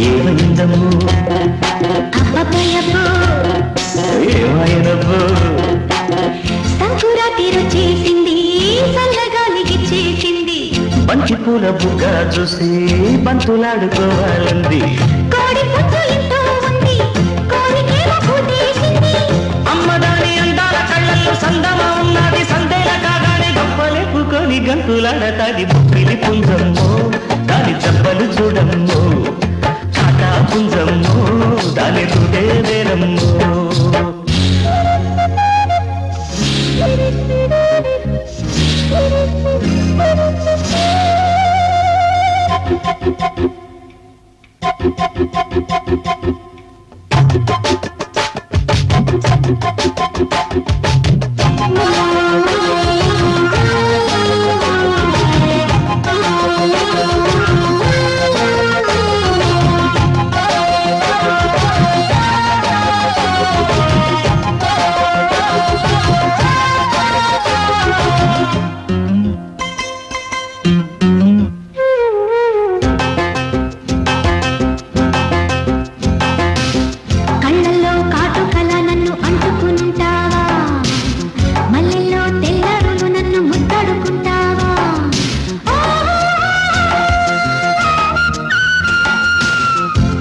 ఏమైందమ్మో అబ్బబ్బయ్యబ్బో ఏమైనబ్బో సంకురాతి రుచేసింది చల్లగాలికి చేసింది బంతి పూల బుగ్గ చూసి బంతులాడుకోవాలంది కోడి పుచ్చు ఇంట్లో ఉంది కోరికేమో పూటేసింది అమ్మదాని అందాల కళ్ళల్లో సందమా ఉన్నది సందేల కాగానే గొప్పలేపుకొని గంతులాడతాది బుక్కిలి పుంజమ్మో దాని చెప్పలు చూడమ్మో పుంజమ్మో దాని తుడే వేరమ్మో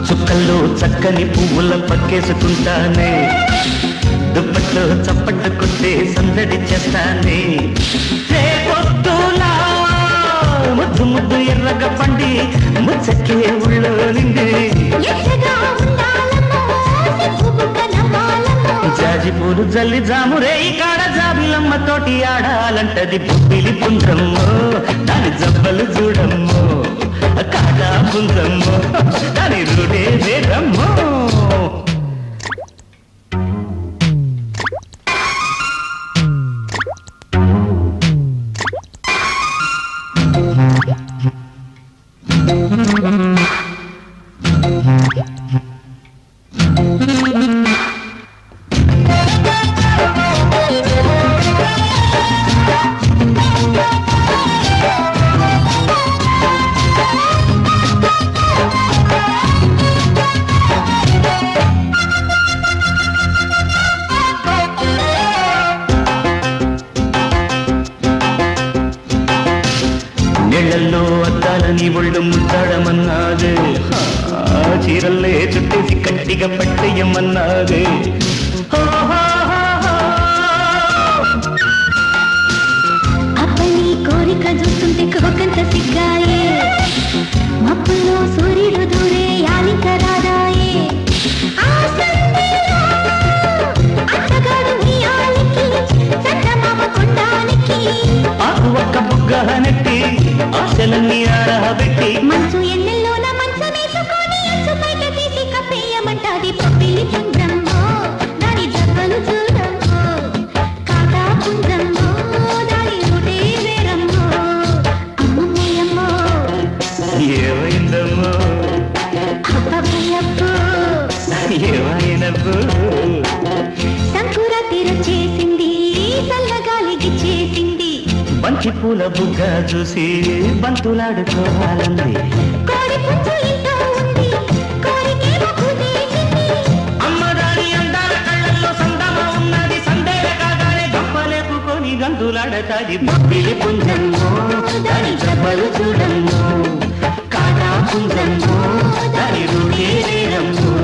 చుక్కల్లో చక్కని పువ్వుల పక్కేసుకుంటానే దుప్పట్లో చప్పట్లు కొట్టే సందడి చేస్తానే ముద్దు ముద్దు ఎర్రగా పండి ముచ్చకే ఉళ్ళో నిండి జాజి పూలు జల్లి జామురే కాడ జాబిలమ్మ తోటి ఆడాలంటది పుట్టిలి పుంజమ్మో దాని జబ్బలు చూడమ్మో కాగా పుంజమ్మో దాని రుడే వేరమ్మో నీళ్ళల్లో అద్దాలని ఒళ్ళు ముద్దాడమన్నాదే చీరల్లే చుట్టేసి కట్టిగా పట్టేయమన్నాదే అప్పని కోరిక చూస్తుంటే కోకంత సిగ్గాయే మప్పుల్లో సూర్యుడు దూరే యాలిక రాదాయే ఒక్క బుగ్గనెట్టి ఆశలన్నీ ఆడబెట్టి మంచు ఎన్నెల్లోన మంచమేసుకొని అంచు బయట తీసి కప్పేయమంటాది పప్పిలి పుంజమ్మో దాని జబ్బలు చూడమ్మో కాగా పుంజమ్మో దాని రుడే వేరమ్మో అమ్మమ్మయ్యమ్మో ఏమైందమ్మో అబ్బబ్బయ్యబ్బో ఏమైనబ్బో సంకురాతి రుచేసింది చల్లగాలికి చేసింది బంతి పూల బుగ్గ చూసి బంతులాడుకోవాలంది కోడి పుచ్చు ఇంట్లో ఉంది కోరికేమో పూటేసింది అమ్మదాని అందాల కళ్ళల్లో సందమా ఉన్నది సందేహ కాగానే గంపలేపుకొని గంతులాడతాది బుక్కిలి పుంజమ్మో దాని చెప్పలు చూడమ్మో కాగా పుంజమ్మో దాని రుడే వేరమ్మో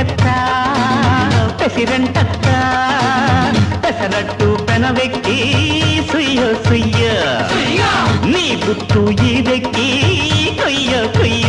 ఎత్త పెసిరంటత్త పెసరట్టు పెనవెక్కి సుయ్య సుయ్య నీ గుత్తు ఈదెక్కి కొయ్య కొయ్య